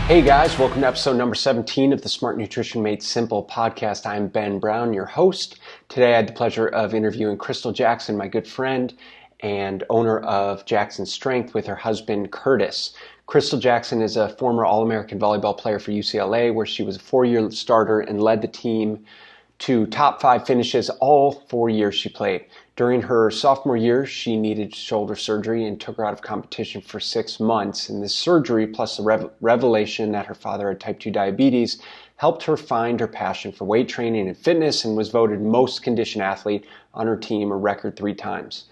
Hey guys, welcome to episode number 17 of the Smart Nutrition Made Simple podcast. I'm Ben Brown, your host. Today I had the pleasure of interviewing Krystal Jackson, my good friend and owner of Jackson Strength, with her husband Curtis. Krystal Jackson is a former All-American volleyball player for UCLA, where she was a 4-year starter and led the team to top 5 finishes all 4 years she played. During her sophomore year, she needed shoulder surgery and took her out of competition for 6 months. And this surgery, plus the revelation that her father had type 2 diabetes, helped her find her passion for weight training and fitness, and was voted most conditioned athlete on her team a record 3 times.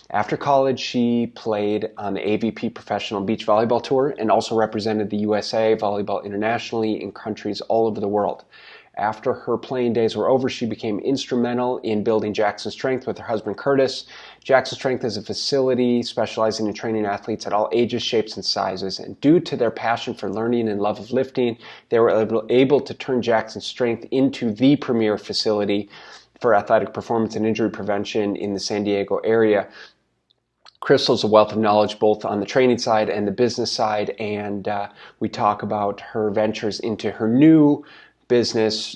After college, she played on the AVP Professional Beach Volleyball Tour and also represented the USA volleyball internationally in countries all over the world. After her playing days were over, she became instrumental in building Jackson Strength with her husband Curtis. Jackson Strength is a facility specializing in training athletes at all ages, shapes, and sizes. And due to their passion for learning and love of lifting, they were able to turn Jackson Strength into the premier facility for athletic performance and injury prevention in the San Diego area. Krystal's a wealth of knowledge both on the training side and the business side, and we talk about her ventures into her new business,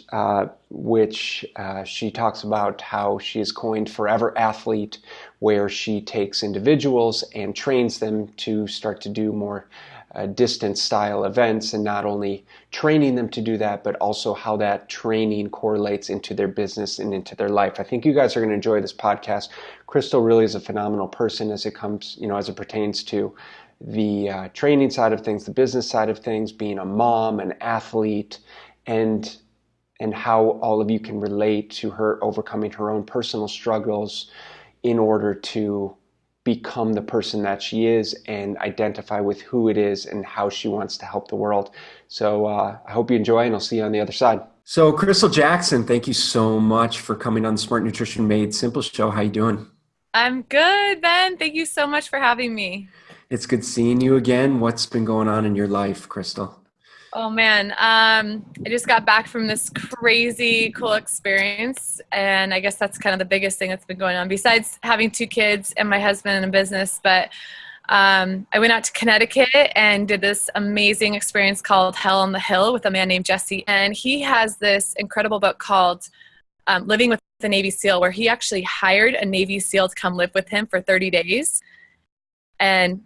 which she talks about how she has coined Forever Athlete, where she takes individuals and trains them to start to do more distance style events, and not only training them to do that, but also how that training correlates into their business and into their life. I think you guys are going to enjoy this podcast. Krystal really is a phenomenal person as it comes, as it pertains to the training side of things, the business side of things, being a mom, an athlete, and how all of you can relate to her overcoming her own personal struggles in order to become the person that she is and identify with who it is and how she wants to help the world. So I hope you enjoy, and I'll see you on the other side. So Krystal Jackson, thank you so much for coming on the Smart Nutrition Made Simple show. How you doing? I'm good, Ben. Thank you so much for having me. It's good seeing you again. What's been going on in your life, Krystal? Oh man, I just got back from this crazy cool experience, and I guess that's kind of the biggest thing that's been going on besides having 2 kids and my husband and a business. But I went out to Connecticut and did this amazing experience called Hell on the Hill with a man named Jesse, and he has this incredible book called Living with a Navy SEAL, where he actually hired a Navy SEAL to come live with him for 30 days. And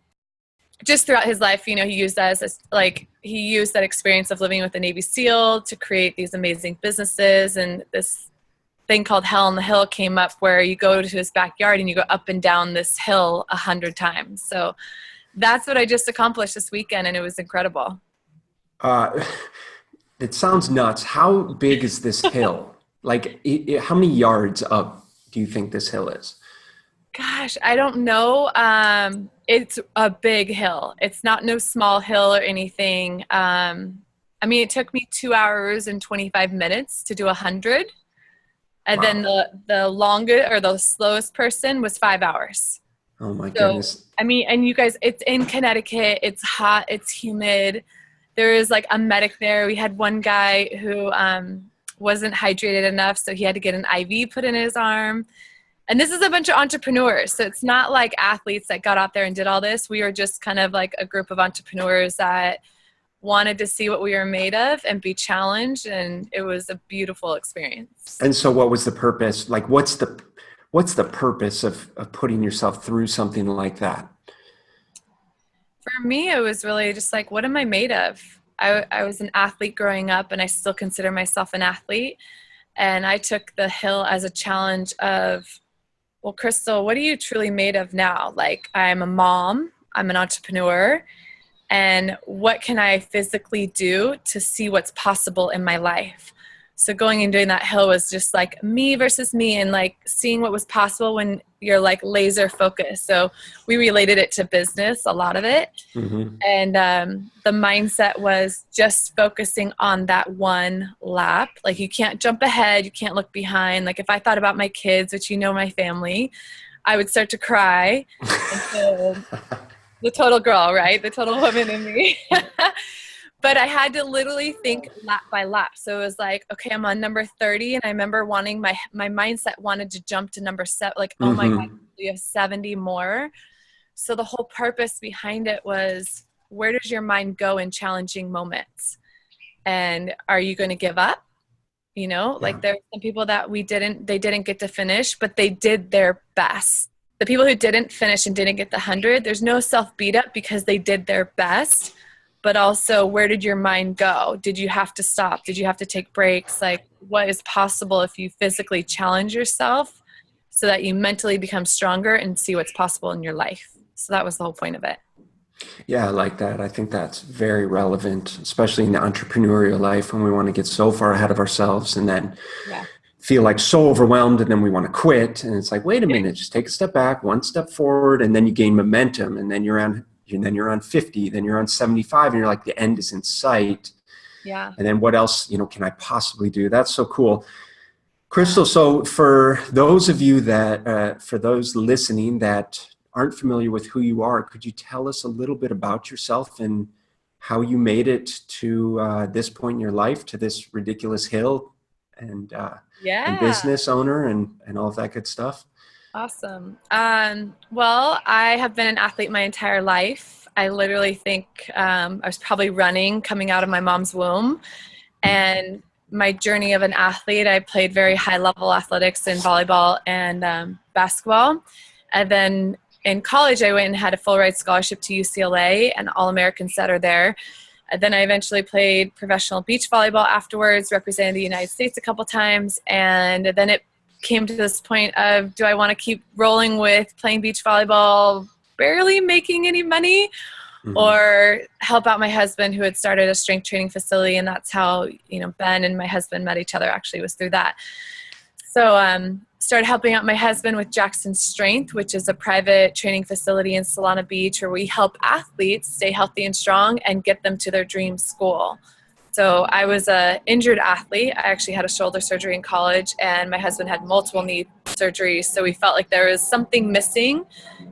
just throughout his life, he used that he used that experience of living with a Navy SEAL to create these amazing businesses. And this thing called Hell on the Hill came up, where you go to his backyard and you go up and down this hill 100 times. So that's what I just accomplished this weekend, and it was incredible. It sounds nuts. How big is this hill? How many yards up do you think this hill is? Gosh, I don't know. It's a big hill. It's not no small hill or anything. It took me 2 hours and 25 minutes to do 100. And Wow. Then the longest or the slowest person was 5 hours. Oh my goodness. And you guys, it's in Connecticut. It's hot. It's humid. There is a medic there. We had one guy who wasn't hydrated enough, so he had to get an IV put in his arm. And this is a bunch of entrepreneurs. So it's not like athletes that got out there and did all this. We were just kind of like a group of entrepreneurs that wanted to see what we were made of and be challenged. And it was a beautiful experience. And so what was the purpose? What's the purpose of putting yourself through something like that? For me, it was really just what am I made of? I was an athlete growing up, and I still consider myself an athlete. And I took the hill as a challenge of, well, Krystal, what are you truly made of now? I'm a mom, I'm an entrepreneur, and what can I physically do to see what's possible in my life? So going and doing that hill was just me versus me, and seeing what was possible when you're laser focused. So we related it to business, a lot of it. Mm-hmm. And the mindset was just focusing on that one lap. You can't jump ahead, you can't look behind. If I thought about my kids, which my family, I would start to cry. And so, the total girl, right? The total woman in me. But I had to literally think lap by lap. So it was okay, I'm on number 30. And I remember wanting my mindset wanted to jump to number 7. Oh my God, we have 70 more. So the whole purpose behind it was where does your mind go in challenging moments? And are you going to give up? You know, like there are some people that they didn't get to finish, but they did their best. The people who didn't finish and didn't get the 100, there's no self beat up because they did their best. But also, where did your mind go? Did you have to stop? Did you have to take breaks? Like, what is possible if you physically challenge yourself so that you mentally become stronger and see what's possible in your life? So that was the whole point of it. Yeah, I like that. I think that's very relevant, especially in the entrepreneurial life when we want to get so far ahead of ourselves and then feel like so overwhelmed and then we want to quit. And it's like, wait a minute, just take a step back, one step forward, and then you gain momentum. And then you're on 50, then you're on 75, and you're like, the end is in sight. Yeah. And then what else, can I possibly do? That's so cool. Krystal, so for those of you that, for those listening that aren't familiar with who you are, could you tell us a little bit about yourself and how you made it to this point in your life, to this ridiculous hill and business owner and all of that good stuff? Awesome. Well, I have been an athlete my entire life. I literally think I was probably running coming out of my mom's womb. And my journey of an athlete, I played very high level athletics in volleyball and basketball. And then in college, I went and had a full ride scholarship to UCLA, and All-American setter there. And then I eventually played professional beach volleyball afterwards, represented the United States a couple times. And then it came to this point of, do I want to keep rolling with playing beach volleyball, barely making any money, or help out my husband who had started a strength training facility? And that's how, Ben and my husband met each other, actually, was through that. So started helping out my husband with Jackson Strength, which is a private training facility in Solana Beach where we help athletes stay healthy and strong and get them to their dream school. So I was an injured athlete. I actually had a shoulder surgery in college, and my husband had multiple knee surgeries. So we felt like there was something missing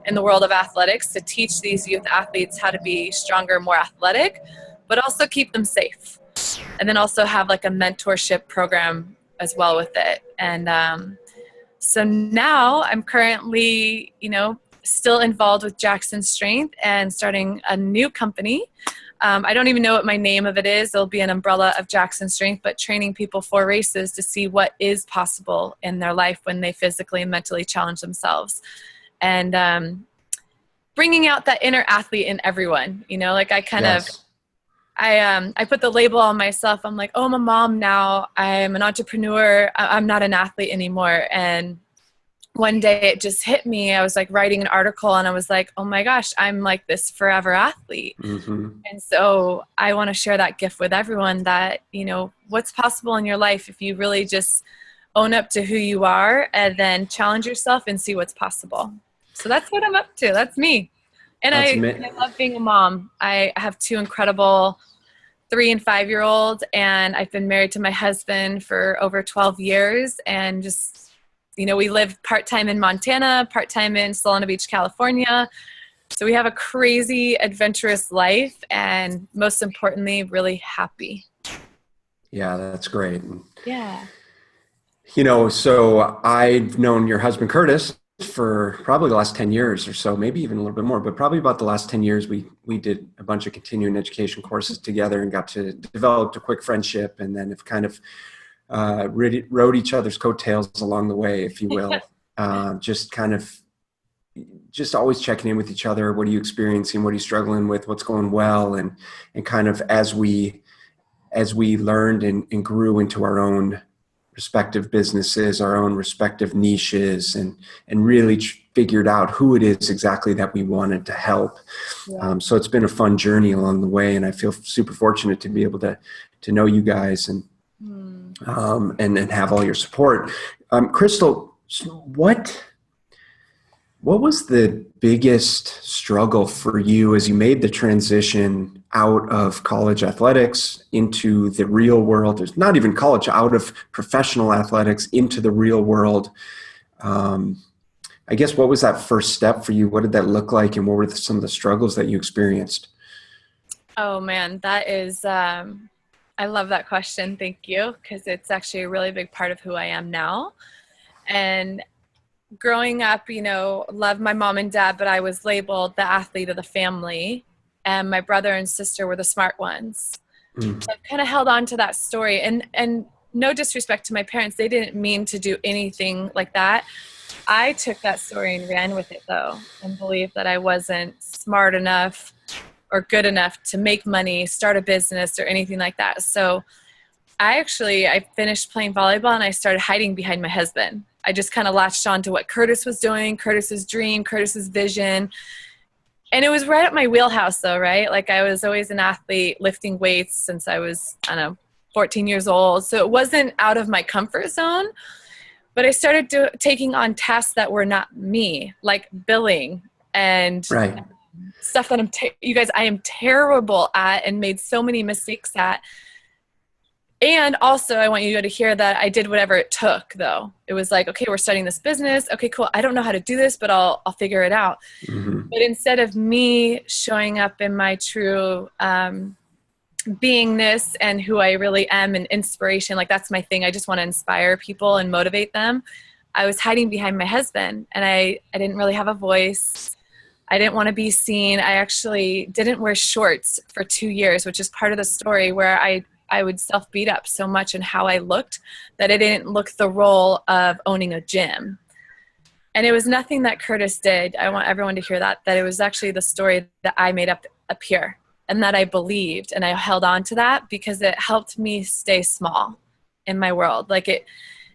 in the world of athletics to teach these youth athletes how to be stronger, more athletic, but also keep them safe. And then also have like a mentorship program as well with it. And so now I'm currently, still involved with Jackson Strength and starting a new company. I don't even know what my name of it is. It'll be an umbrella of Jackson Strength, but training people for races to see what is possible in their life when they physically and mentally challenge themselves. And bringing out that inner athlete in everyone, like I kind of, I put the label on myself. I'm like, oh, I'm a mom now. I'm an entrepreneur. I'm not an athlete anymore. And one day it just hit me. I was like writing an article and I was like, oh my gosh, I'm like this forever athlete. And so I want to share that gift with everyone that, what's possible in your life if you really just own up to who you are and then challenge yourself and see what's possible. So that's what I'm up to. That's me. And I love being a mom. I have two incredible 3- and 5-year-olds, and I've been married to my husband for over 12 years. And just, we live part-time in Montana, part-time in Solana Beach, California. So we have a crazy, adventurous life, and most importantly, really happy. Yeah, that's great. Yeah. So I've known your husband, Curtis, for probably the last 10 years or so, maybe even a little bit more, but probably about the last 10 years, we did a bunch of continuing education courses together and got to develop a quick friendship, and then have kind of rode each other's coattails along the way, if you will. Just always checking in with each other. What are you experiencing? What are you struggling with? What's going well? And kind of as we learned and grew into our own respective businesses, our own respective niches, and really figured out who it is exactly that we wanted to help. Yeah. So it's been a fun journey along the way, and I feel super fortunate to be able to know you guys and have all your support. Krystal, what was the biggest struggle for you as you made the transition out of college athletics into the real world? There's not even college, out of professional athletics into the real world. I guess, what was that first step for you? What did that look like? And what were some of the struggles that you experienced? Oh man, that is, I love that question. Thank you. Because it's actually a really big part of who I am now. And growing up, loved my mom and dad, but I was labeled the athlete of the family. and my brother and sister were the smart ones. Mm. So I've kind of held on to that story, and no disrespect to my parents. They didn't mean to do anything like that. I took that story and ran with it though, and believed that I wasn't smart enough or good enough to make money, start a business, or anything like that. So I finished playing volleyball and I started hiding behind my husband. I just kind of latched on to what Curtis was doing, Curtis's dream, Curtis's vision. And it was right up my wheelhouse though, right? Like I was always an athlete, lifting weights since I was, 14 years old. So it wasn't out of my comfort zone, but I started taking on tasks that were not me, like billing and Right. stuff that you guys, I am terrible at and made so many mistakes at. And also I want you to hear that I did whatever it took though. It was like, okay, we're starting this business. Okay, cool. I don't know how to do this, but I'll figure it out. Mm-hmm. But instead of me showing up in my true beingness and who I really am and inspiration, like that's my thing. I just want to inspire people and motivate them. I was hiding behind my husband, and I didn't really have a voice. I didn't want to be seen. I actually didn't wear shorts for 2 years, which is part of the story, where I would self-beat up so much in how I looked that I didn't look the role of owning a gym. And it was nothing that Curtis did. I want everyone to hear that it was actually the story that I made up here, and that I believed, and I held on to that because it helped me stay small in my world. Like it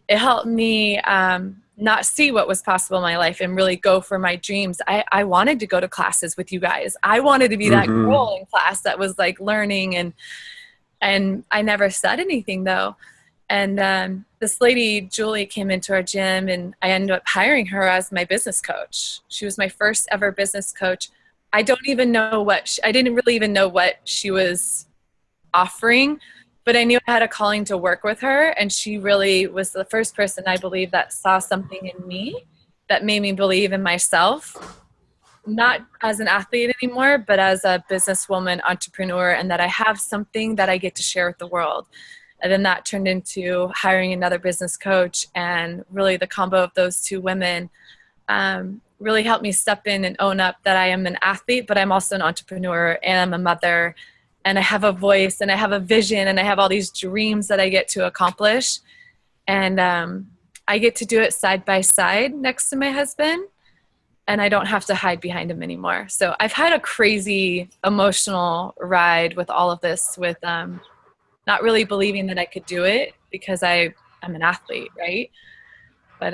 helped me not see what was possible in my life and really go for my dreams. I wanted to go to classes with you guys. I wanted to be that Mm-hmm. girl in class that was like learning, and I never said anything though. And this lady, Julie, came into our gym, and I ended up hiring her as my business coach. She was my first ever business coach. I didn't really even know what she was offering, but I knew I had a calling to work with her. And she really was the first person, I believe, that saw something in me that made me believe in myself, not as an athlete anymore, but as a businesswoman, entrepreneur, and that I have something that I get to share with the world. And then that turned into hiring another business coach, and really the combo of those two women really helped me step in and own up that I am an athlete, but I'm also an entrepreneur, and I'm a mother, and I have a voice, and I have a vision, and I have all these dreams that I get to accomplish. And I get to do it side by side next to my husband, and I don't have to hide behind him anymore. So I've had a crazy emotional ride with all of this, with not really believing that I could do it because I'm an athlete, right? But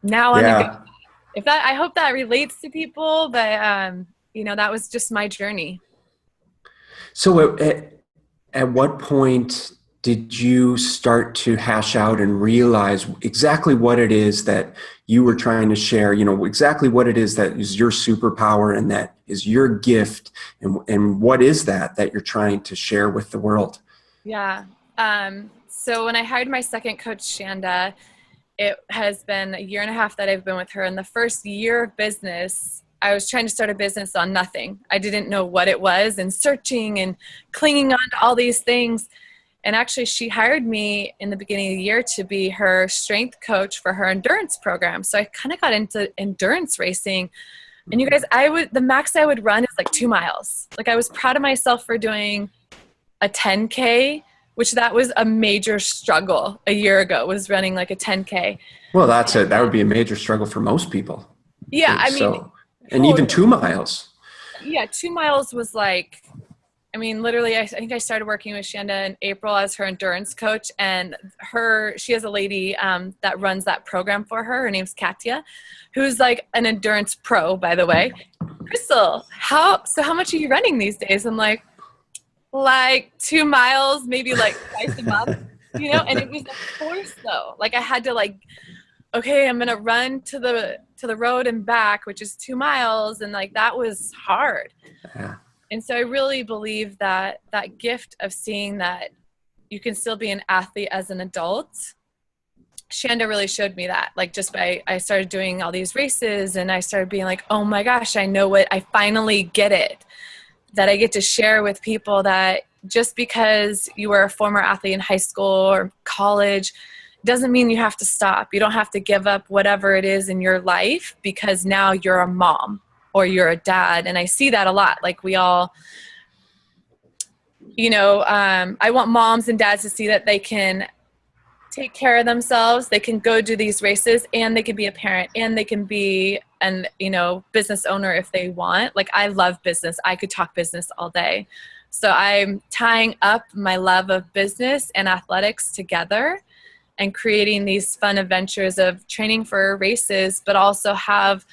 now on a good, I hope that relates to people, but that was just my journey. So at what point did you start to hash out and realize exactly what it is that you were trying to share, exactly what it is that is your superpower and that is your gift, and what is that you're trying to share with the world? Yeah. So when I hired my second coach, Shanda, it has been 1.5 years that I've been with her. In the first year of business, I was trying to start a business on nothing. I didn't know what it was, and searching and clinging on to all these things. And actually, she hired me in the beginning of the year to be her strength coach for her endurance program. So I kind of got into endurance racing. And you guys, the max I would run is like 2 miles. Like I was proud of myself for doing a 10K, which that was a major struggle a year ago, was running like a 10K. Well, that would be a major struggle for most people. Yeah, and even 2 miles. Yeah, 2 miles was like, literally, I think I started working with Shanda in April as her endurance coach, and she has a lady that runs that program for her. Her name's Katya, who's like an endurance pro, by the way. Krystal, how much are you running these days? I'm like 2 miles, maybe like twice a month, and it was a force though. Like I had to okay, I'm going to run to the road and back, which is 2 miles. And that was hard. Yeah. And so I really believe that gift of seeing that you can still be an athlete as an adult, Shanda really showed me that. I started doing all these races, and I started being like, oh my gosh, I finally get it. That I get to share with people that just because you were a former athlete in high school or college doesn't mean you have to stop. You don't have to give up whatever it is in your life because now you're a mom or you're a dad. And I see that a lot. Like we all, I want moms and dads to see that they can take care of themselves. They can go do these races, and they can be a parent, and they can be an, business owner if they want. Like I love business. I could talk business all day. So I'm tying up my love of business and athletics together and creating these fun adventures of training for races, but also have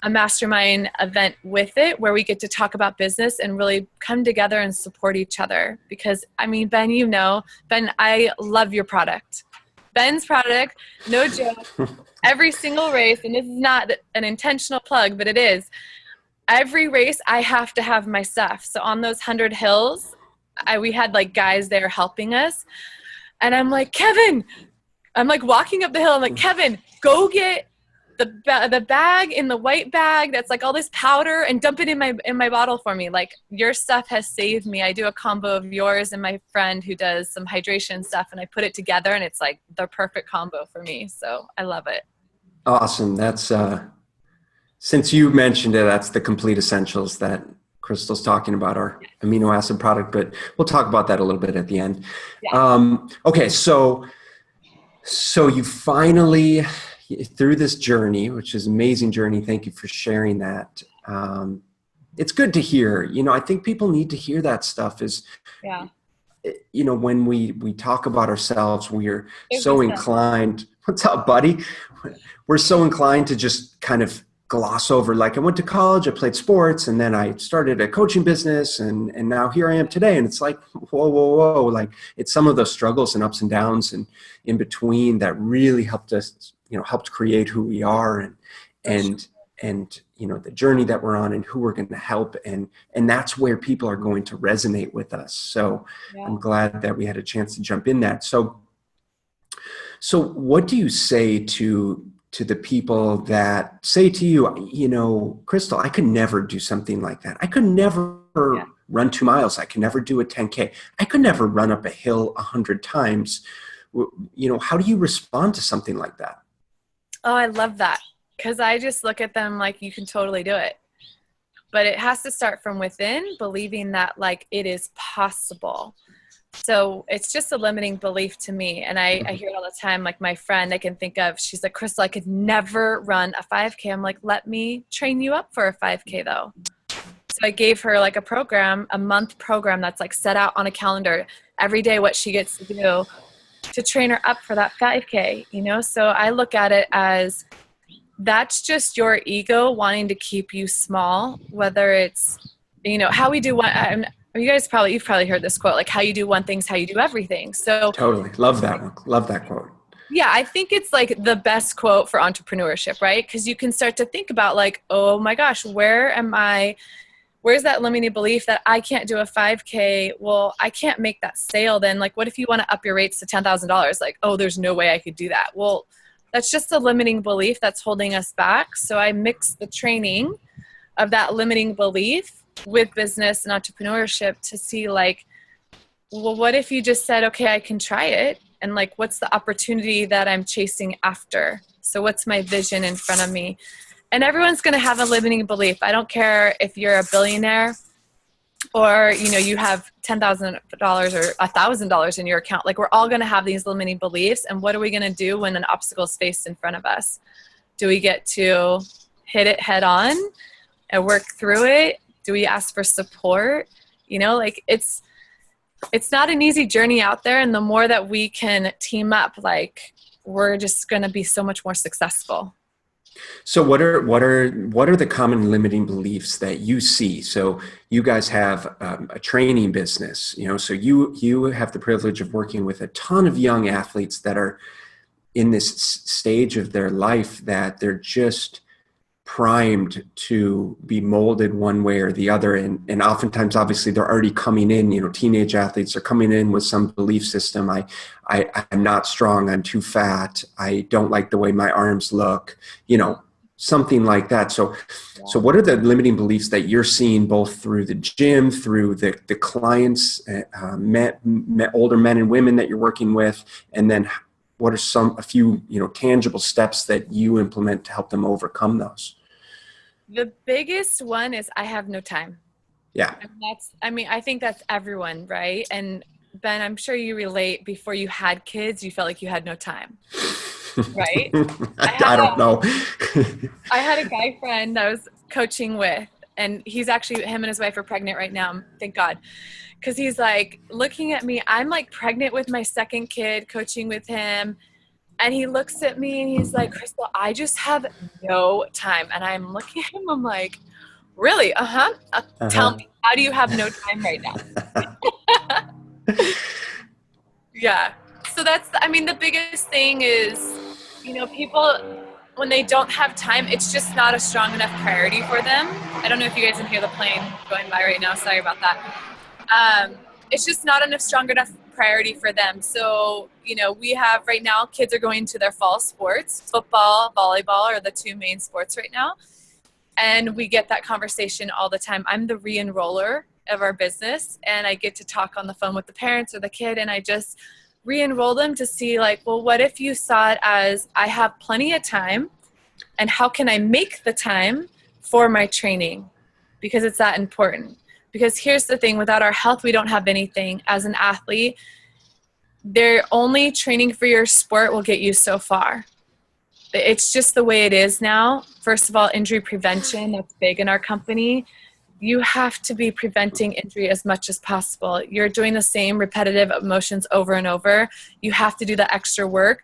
a mastermind event with it where we get to talk about business and really come together and support each other. Because I mean, Ben, Ben, I love your product. Ben's product, no joke, every single race, and this is not an intentional plug, but it is. Every race I have to have my stuff. So on those 100 hills, we had like guys there helping us. And I'm like, Kevin, I'm like walking up the hill. I'm like, Kevin, go get the bag in the white bag that's like all this powder and dump it in my bottle for me. Like your stuff has saved me. I do a combo of yours and my friend who does some hydration stuff, and I put it together and it's like the perfect combo for me. So I love it. Awesome. That's since you mentioned it, that's the complete essentials that Krystal's talking about, our amino acid product, but we'll talk about that a little bit at the end. Yeah. Okay. So you finally, through this journey, which is an amazing journey. Thank you for sharing that. It's good to hear, I think people need to hear that stuff when we talk about ourselves, we're so inclined, what's up, buddy? We're so inclined to just kind of gloss over, like I went to college, I played sports, and then I started a coaching business, and now here I am today. And it's like, whoa. Like it's some of those struggles and ups and downs and in between that really helped us, helped create who we are and the journey that we're on and who we're going to help. And that's where people are going to resonate with us. So yeah. I'm glad that we had a chance to jump in that. So what do you say to the people that say to you, Krystal, I could never do something like that. I could never run 2 miles. I could never do a 10K. I could never run up a hill 100 times. How do you respond to something like that? Oh, I love that. Because I just look at them like you can totally do it. But it has to start from within, believing that like it is possible. So it's just a limiting belief to me. And I hear it all the time. Like my friend I can think of, she's like, Krystal, I could never run a 5K. I'm like, let me train you up for a 5K though. So I gave her like a month program that's like set out on a calendar every day what she gets to do to train her up for that 5K, So I look at it as that's just your ego wanting to keep you small, whether it's, how we do one. You've probably heard this quote, like how you do one thing's how you do everything. So totally love that one. Love that quote. Yeah. I think it's like the best quote for entrepreneurship, right? Because you can start to think about like, oh my gosh, where's that limiting belief that I can't do a 5K? Well, I can't make that sale then. Like, what if you want to up your rates to $10,000? Like, oh, there's no way I could do that. Well, that's just a limiting belief that's holding us back. So I mix the training of that limiting belief with business and entrepreneurship to see like, well, what if you just said, okay, I can try it. And like, what's the opportunity that I'm chasing after? So what's my vision in front of me? And everyone's going to have a limiting belief. I don't care if you're a billionaire or, you have $10,000 or $1,000 in your account. Like we're all going to have these limiting beliefs. And what are we going to do when an obstacle is faced in front of us? Do we get to hit it head on and work through it? Do we ask for support? It's not an easy journey out there. And the more that we can team up, like we're just going to be so much more successful. So what are the common limiting beliefs that you see? So you guys have a training business, so you have the privilege of working with a ton of young athletes that are in this stage of their life that they're just primed to be molded one way or the other. And oftentimes, obviously, they're already coming in, teenage athletes are coming in with some belief system. I'm not strong. I'm too fat. I don't like the way my arms look, something like that. So what are the limiting beliefs that you're seeing both through the gym, through the clients, older men and women that you're working with? And then what are a few tangible steps that you implement to help them overcome those? The biggest one is I have no time. Yeah. And I think that's everyone, right? And Ben, I'm sure you relate, before you had kids, you felt like you had no time, right? I don't know. I had a guy friend I was coaching with, and he's actually, him and his wife are pregnant right now, thank God. Because he's like looking at me, I'm like pregnant with my second kid, coaching with him. And he looks at me and he's like, Krystal, I just have no time. And I'm looking at him, I'm like, really? Tell Uh-huh. me, how do you have no time right now? Yeah. So the biggest thing is, people, when they don't have time, it's just not a strong enough priority for them. I don't know if you guys can hear the plane going by right now. Sorry about that. It's just not enough strong enough priority for them. So, we have right now, kids are going to their fall sports. Football, volleyball are the two main sports right now. And we get that conversation all the time. I'm the re-enroller of our business, and I get to talk on the phone with the parents or the kid, and I just re-enroll them to see, like, well, what if you saw it as, I have plenty of time, and how can I make the time for my training? Because it's that important. Because here's the thing, without our health, we don't have anything. As an athlete, they're only training for your sport will get you so far. It's just the way it is now. First of all, injury prevention, that's big in our company. You have to be preventing injury as much as possible. You're doing the same repetitive motions over and over. You have to do the extra work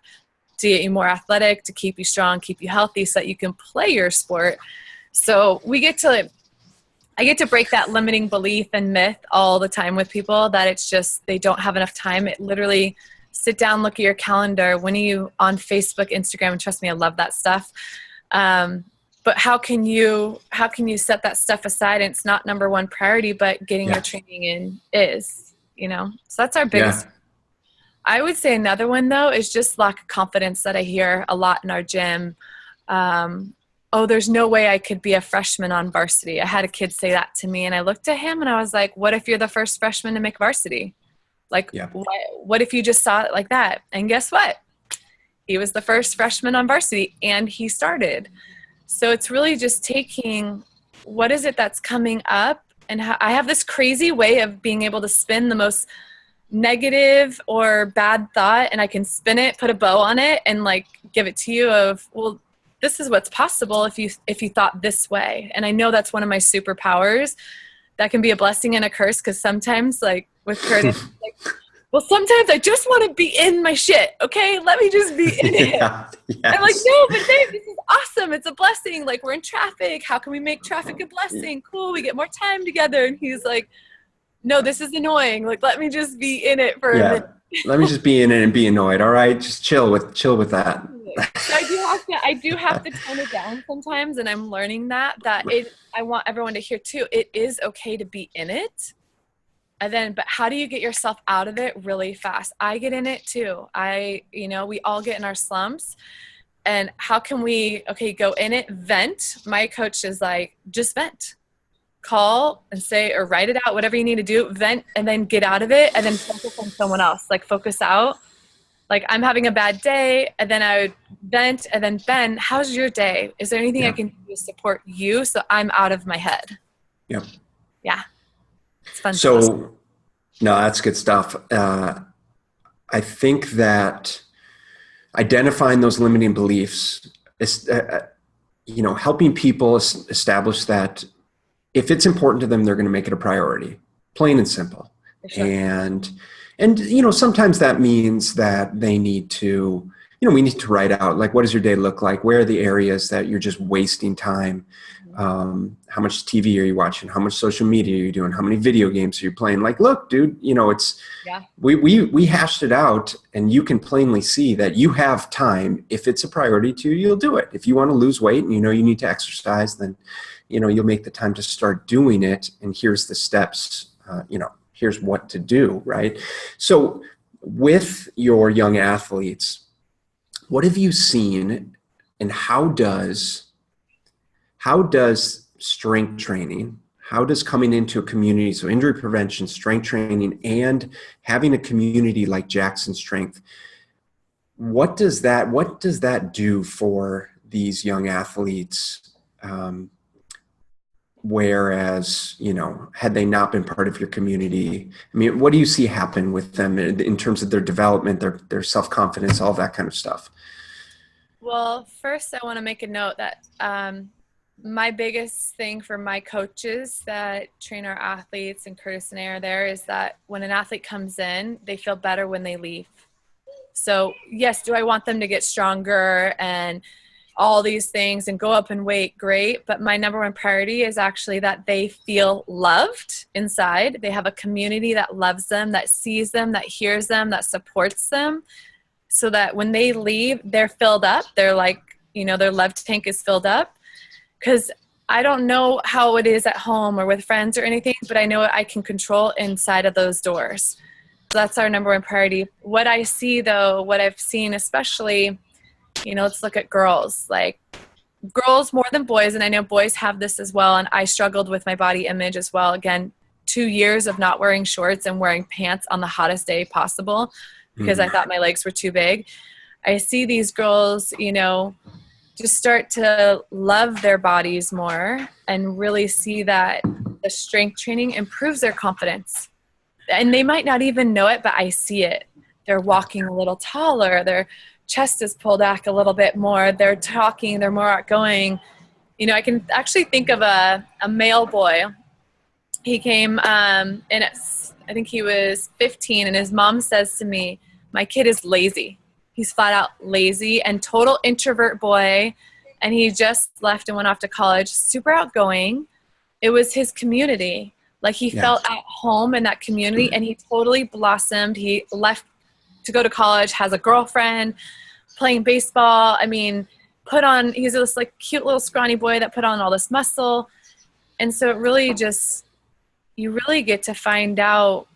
to get you more athletic, to keep you strong, keep you healthy, so that you can play your sport. So I get to break that limiting belief and myth all the time with people, that it's just they don't have enough time. It literally, sit down, look at your calendar. When are you on Facebook, Instagram? And trust me, I love that stuff. But how can you set that stuff aside? And it's not number one priority, but getting your training in is, so that's our biggest. Yeah. I would say another one though is just lack of confidence that I hear a lot in our gym. Oh, there's no way I could be a freshman on varsity. I had a kid say that to me, and I looked at him and I was like, what if you're the first freshman to make varsity? Like, what if you just saw it like that? And guess what? He was the first freshman on varsity, and he started. So it's really just taking, what is it that's coming up? And I have this crazy way of being able to spin the most negative or bad thought, and I can spin it, put a bow on it, and like give it to you of, well, this is what's possible if you thought this way. And I know that's one of my superpowers. That can be a blessing and a curse, because sometimes, like with Curtis, like, well, sometimes I just want to be in my shit. Okay, let me just be in it. Yes. I'm like, no, but Dave, this is awesome. It's a blessing. Like, we're in traffic. How can we make traffic a blessing? Cool, we get more time together. And he's like, no, this is annoying. Like, let me just be in it for a minute. Let me just be in it and be annoyed. All right, just chill with that. So I do have to tone it down sometimes, and I'm learning that I want everyone to hear too. It is okay to be in it, but how do you get yourself out of it really fast? I get in it too. We all get in our slumps, and how can we go in it, vent? My coach is like, just vent. Call and say, or write it out, whatever you need to do, vent, and then get out of it, and then focus on someone else. Like, focus out. Like, I'm having a bad day, and then I would vent, and then, Ben, how's your day? Is there anything I can do to support you so I'm out of my head? Yep. Yeah. It's fun. So, no, that's good stuff. I think that identifying those limiting beliefs is, helping people establish that if it's important to them, they're going to make it a priority, plain and simple. Sure. And sometimes that means that they need to, we need to write out, like, what does your day look like? Where are the areas that you're just wasting time? How much TV are you watching? How much social media are you doing? How many video games are you playing? Like, look, dude, we hashed it out, and you can plainly see that you have time. If it's a priority to you, you'll do it. If you want to lose weight and you need to exercise, then, you'll make the time to start doing it. And here's the steps, here's what to do, right? So with your young athletes, what have you seen, and how does strength training, how does coming into a community, so injury prevention, strength training, and having a community like Jackson Strength, what does that do for these young athletes Whereas, had they not been part of your community, I mean, what do you see happen with them in terms of their development, their self-confidence, all that kind of stuff? Well, first, I want to make a note that my biggest thing for my coaches that train our athletes, and Curtis and I are there, is that when an athlete comes in, they feel better when they leave. So yes, do I want them to get stronger and all these things and go up in weight? Great. But my number one priority is actually that they feel loved inside. They have a community that loves them, that sees them, that hears them, that supports them, so that when they leave, they're filled up. They're like, their love tank is filled up. Because I don't know how it is at home or with friends or anything, but I know I can control inside of those doors. So that's our number one priority. What I see, though, what I've seen, especially, let's look at girls. Like, girls more than boys, and I know boys have this as well, and I struggled with my body image as well. Again, 2 years of not wearing shorts and wearing pants on the hottest day possible because I thought my legs were too big. I see these girls, just start to love their bodies more and really see that the strength training improves their confidence. And they might not even know it, but I see it. They're walking a little taller. Their chest is pulled back a little bit more. They're talking. They're more outgoing. I can actually think of a male boy. He came and I think he was 15, and his mom says to me, "My kid is lazy. He's flat out lazy and total introvert boy." And he just left and went off to college, super outgoing. It was his community. Like, he felt at home in that community, and he totally blossomed. He left to go to college, has a girlfriend, playing baseball. I mean, he's this like cute little scrawny boy that put on all this muscle. And so it really you really get to find out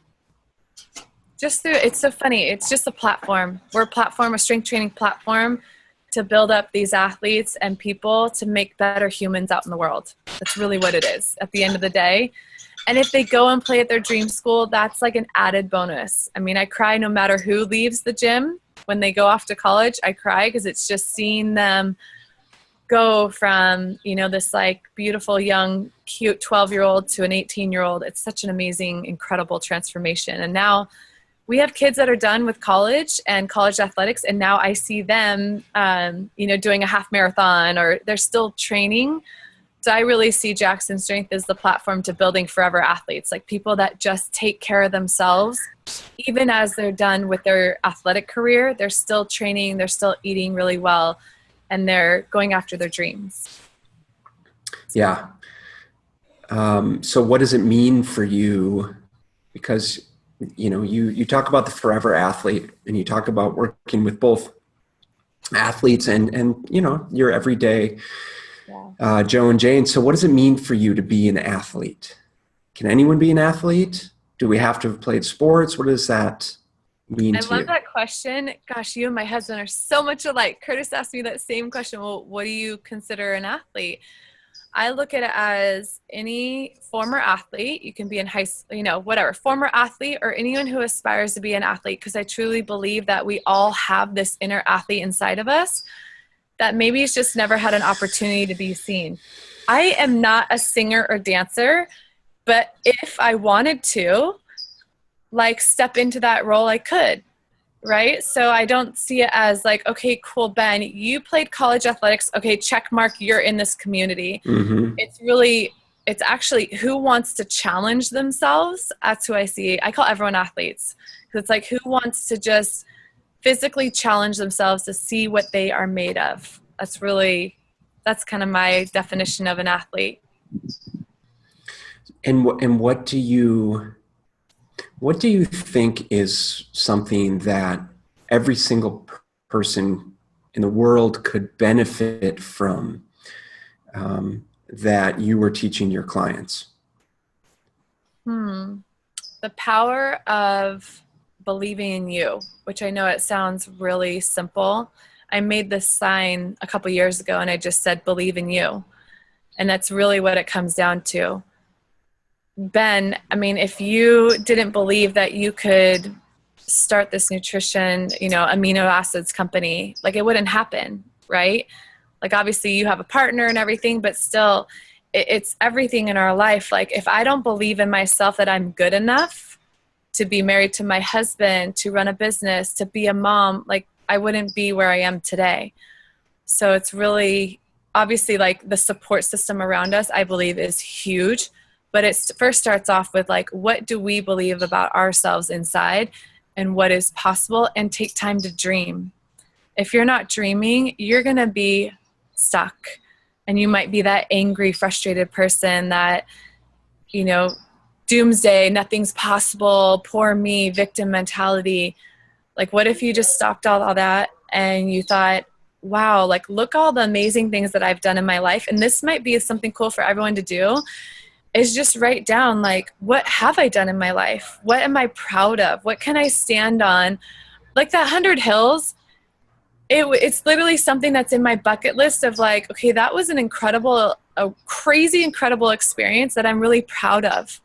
it's so funny. It's just a platform. We're a strength training platform to build up these athletes and people to make better humans out in the world. That's really what it is at the end of the day. And if they go and play at their dream school, that's like an added bonus. I mean, I cry no matter who leaves the gym. When they go off to college, I cry because it's just seeing them go from, this like beautiful, young, cute 12-year-old to an 18-year-old. It's such an amazing, incredible transformation. And now we have kids that are done with college and college athletics, and now I see them, doing a half marathon, or they're still training. So I really see Jackson Strength as the platform to building forever athletes, like people that just take care of themselves. Even as they're done with their athletic career, they're still training, they're still eating really well, and they're going after their dreams. Yeah. So what does it mean for you? Because you talk about the forever athlete, and you talk about working with both athletes and your everyday Joe and Jane. So what does it mean for you to be an athlete? Can anyone be an athlete? Do we have to have played sports? What does that mean to you? I love that question. Gosh, you and my husband are so much alike. Curtis asked me that same question. Well, what do you consider an athlete? I look at it as any former athlete. You can be in high school, whatever, former athlete, or anyone who aspires to be an athlete, because I truly believe that we all have this inner athlete inside of us that maybe it's just never had an opportunity to be seen. I am not a singer or dancer, but if I wanted to, step into that role, I could. Right? So I don't see it as like, okay, cool, Ben, you played college athletics. Okay, check mark, you're in this community. Mm-hmm. It's actually who wants to challenge themselves. That's who I see. I call everyone athletes. Because it's like, who wants to just physically challenge themselves to see what they are made of. That's kind of my definition of an athlete. And what do you think is something that every single person in the world could benefit from, that you were teaching your clients? The power of believing in you, which I know it sounds really simple. I made this sign a couple years ago, and I just said, believe in you. And that's really what it comes down to. Ben, I mean, if you didn't believe that you could start this nutrition, amino acids company, it wouldn't happen, right? Obviously you have a partner and everything, but still, it's everything in our life. Like if I don't believe in myself that I'm good enough to be married to my husband, to run a business, to be a mom, like I wouldn't be where I am today. So it's really, obviously, like the support system around us, I believe, is huge. But it first starts off with like, what do we believe about ourselves inside and what is possible, and take time to dream. If you're not dreaming, you're going to be stuck. And you might be that angry, frustrated person that, you know, doomsday, nothing's possible, poor me, victim mentality. Like, what if you just stopped all that and you thought, wow, like look all the amazing things that I've done in my life. And this might be something cool for everyone to do, is just write down, like, what have I done in my life? What am I proud of? What can I stand on? Like that 100 hills, it's literally something that's in my bucket list of like, okay, that was an incredible, a crazy, incredible experience that I'm really proud of,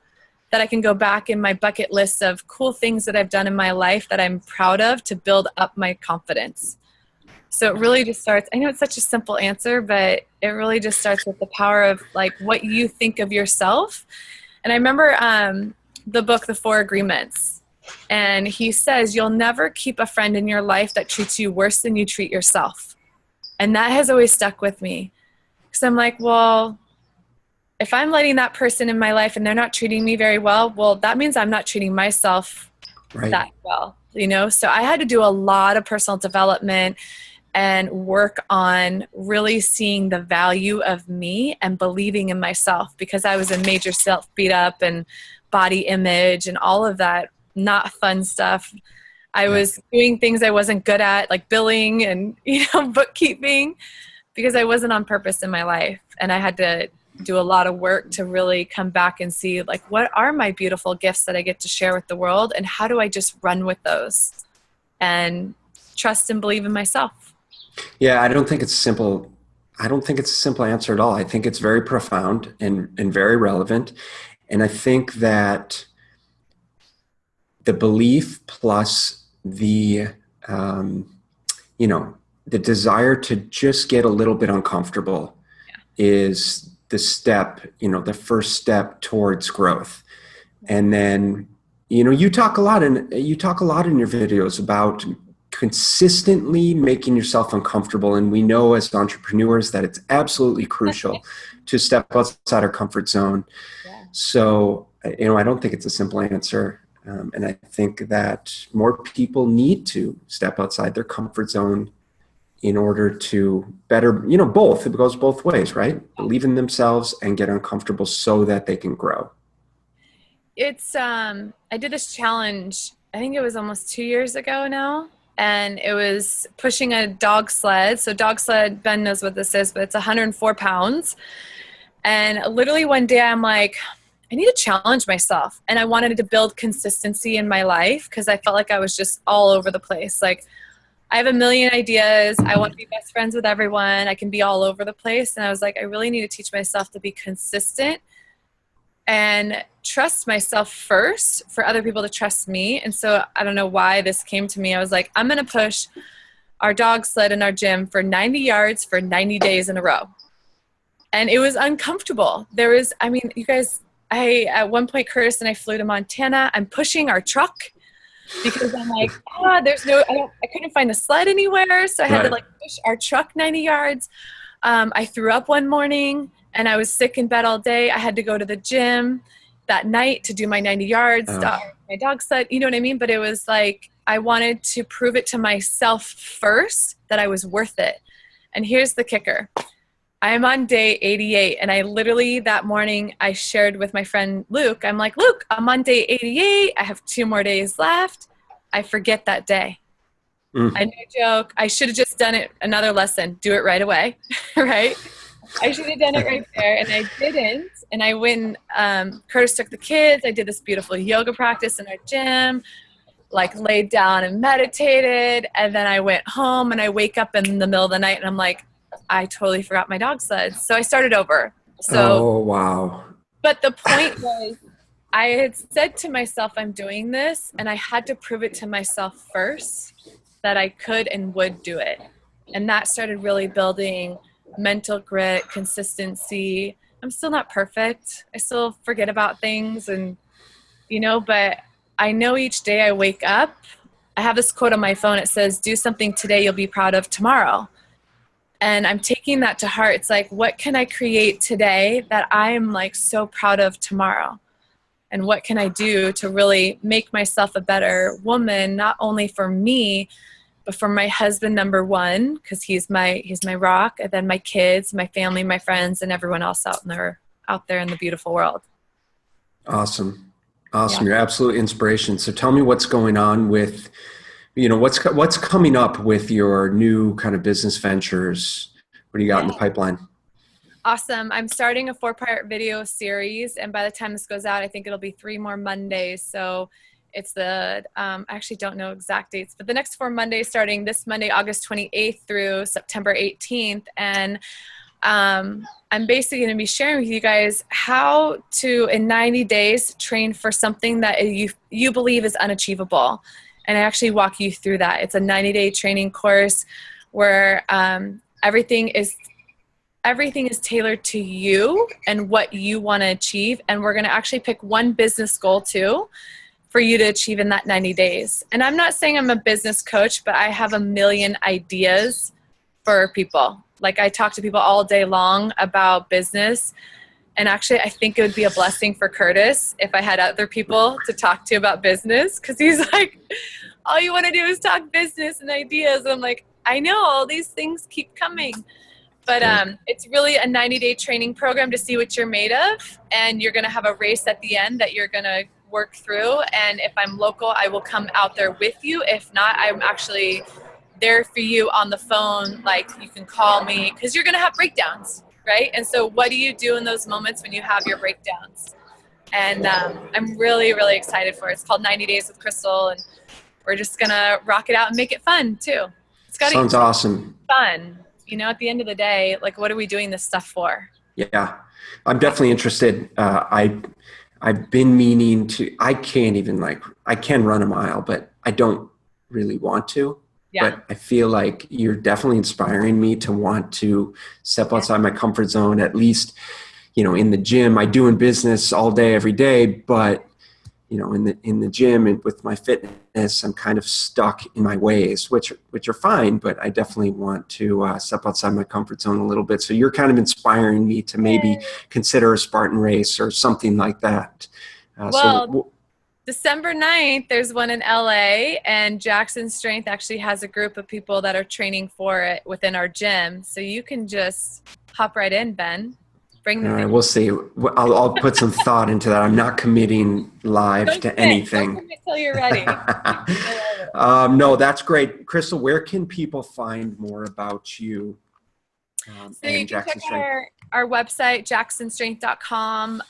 that I can go back in my bucket list of cool things that I've done in my life that I'm proud of to build up my confidence. So it really just starts, I know it's such a simple answer, but it really just starts with the power of like what you think of yourself. And I remember the book, The Four Agreements, and he says, you'll never keep a friend in your life that treats you worse than you treat yourself. And that has always stuck with me, because I'm like, well, if I'm letting that person in my life and they're not treating me very well, well, that means I'm not treating myself that well, you know? So I had to do a lot of personal development and work on really seeing the value of me and believing in myself, because I was a major self beat up and body image and all of that not fun stuff. I was doing things I wasn't good at, like billing and, you know, bookkeeping, because I wasn't on purpose in my life. And I had to do a lot of work to really come back and see, like, what are my beautiful gifts that I get to share with the world, and how do I just run with those and trust and believe in myself? Yeah, I don't think it's simple. I don't think it's a simple answer at all. I think it's very profound and very relevant. And I think that the belief plus the, you know, the desire to just get a little bit uncomfortable is the step, you know, the first step towards growth. And then, you know, you talk a lot in your videos about consistently making yourself uncomfortable. And we know as entrepreneurs that it's absolutely crucial to step outside our comfort zone. Yeah. So, you know, I don't think it's a simple answer. And I think that more people need to step outside their comfort zone in order to better, you know, both. It goes both ways, right? Believe in themselves and get uncomfortable so that they can grow. It's, I did this challenge, I think it was almost 2 years ago now. And it was pushing a dog sled. So dog sled, Ben knows what this is, but it's 104 pounds. And literally one day I'm like, I need to challenge myself. And I wanted to build consistency in my life, because I felt like I was just all over the place. Like, I have a million ideas. I want to be best friends with everyone. I can be all over the place. And I was like, I really need to teach myself to be consistent and trust myself first for other people to trust me. And so I don't know why this came to me. I was like, I'm going to push our dog sled in our gym for 90 yards for 90 days in a row. And it was uncomfortable. There was, I mean, you guys, at one point, Curtis and I flew to Montana. I'm pushing our truck because I'm like, I couldn't find the sled anywhere. So I had to like push our truck 90 yards. I threw up one morning and I was sick in bed all day. I had to go to the gym that night to do my 90 yards, my dog sled, you know what I mean? But it was like, I wanted to prove it to myself first that I was worth it. And here's the kicker. I am on day 88. And I literally that morning I shared with my friend Luke, I'm like, Luke, I'm on day 88. I have 2 more days left. I forget that day. I no joke. I should have just done it. Another lesson. Do it right away. Right? I should have done it right there. And I didn't. And I went, Curtis took the kids. I did this beautiful yoga practice in our gym, like laid down and meditated. And then I went home and I wake up in the middle of the night and I'm like, I totally forgot my dog sled. So I started over. So, oh, wow. But the point was, I had said to myself, I'm doing this, and I had to prove it to myself first that I could and would do it. And that started really building mental grit, consistency, I'm still not perfect. I still forget about things and, but I know each day I wake up, I have this quote on my phone. It says, do something today you'll be proud of tomorrow. And I'm taking that to heart. It's like, what can I create today that I'm like so proud of tomorrow? And what can I do to really make myself a better woman, not only for me, but for my husband, number one, because he's my rock, and then my kids, my family, my friends, and everyone else out there in the beautiful world. Awesome. Yeah. You're absolute inspiration. So tell me what's going on with, what's coming up with your new kind of business ventures? What do you got in the pipeline? Awesome. I'm starting a 4-part video series, and by the time this goes out, I think it'll be 3 more Mondays. So it's I actually don't know exact dates, but the next 4 Mondays, starting this Monday, August 28th through September 18th. And I'm basically going to be sharing with you guys how to, in 90 days, train for something that you believe is unachievable. And I actually walk you through that. It's a 90-day training course where everything is tailored to you and what you want to achieve. And we're going to actually pick one business goal too for you to achieve in that 90 days. And I'm not saying I'm a business coach, but I have a million ideas for people. Like, I talk to people all day long about business. And actually, I think it would be a blessing for Curtis if I had other people to talk to about business, because he's like, all you want to do is talk business and ideas. And I'm like, I know, all these things keep coming. But it's really a 90-day training program to see what you're made of. And you're going to have a race at the end that you're going to work through. And if I'm local, I will come out there with you. If not, I'm actually there for you on the phone. Like, you can call me, because you're going to have breakdowns, right? And so what do you do in those moments when you have your breakdowns? And I'm really, really excited for it. It's called 90 Days with Krystal, and we're just going to rock it out and make it fun too. It's got to Sounds awesome. Fun. At the end of the day, like, what are we doing this stuff for? Yeah, I'm definitely interested. I've been meaning to, I can run a mile, but I don't really want to. Yeah. But I feel like you're definitely inspiring me to want to step outside my comfort zone, at least, in the gym. I do in business all day, every day, but in the gym and with my fitness, I'm kind of stuck in my ways, which are fine, but I definitely want to step outside my comfort zone a little bit. So you're kind of inspiring me to maybe consider a Spartan race or something like that. December 9th, there's one in LA, and Jackson Strength actually has a group of people that are training for it within our gym. So you can just hop right in, Ben. All right, we'll see. I'll put some thought into that. I'm not committing live to anything. Don't commit till you're ready. No, that's great. Krystal, where can people find more about you? So you can check our website, jacksonstrength.com.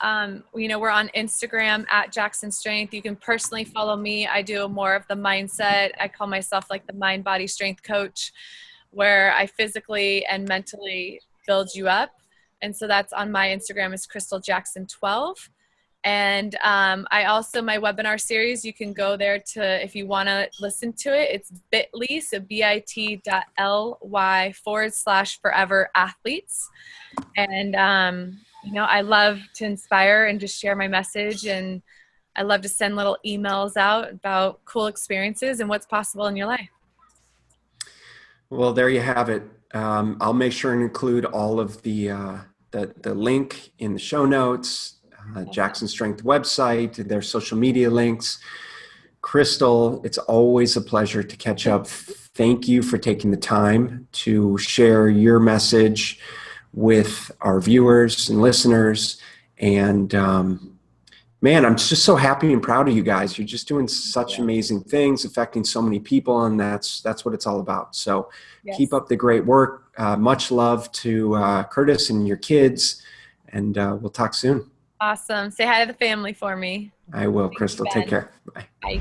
We're on Instagram at Jackson Strength. You can personally follow me. I do more of the mindset. I call myself like the mind, body, strength coach, where I physically and mentally build you up. And so that's on my Instagram is Krystal Jackson 12. And I also, my webinar series, you can go there to, if you want to listen to it, it's bit.ly, so bit.ly/forever athletes. And, I love to inspire and just share my message. And I love to send little emails out about cool experiences and what's possible in your life. Well, there you have it. I'll make sure and include all of the link in the show notes, Jackson Strength website, their social media links. Krystal, it's always a pleasure to catch up. Thank you for taking the time to share your message with our viewers and listeners. And man, I'm just so happy and proud of you guys. You're just doing such amazing things, affecting so many people, and that's what it's all about. So keep up the great work. Much love to Curtis and your kids, and we'll talk soon. Awesome. Say hi to the family for me. I will, Krystal. Take care. Bye. Bye.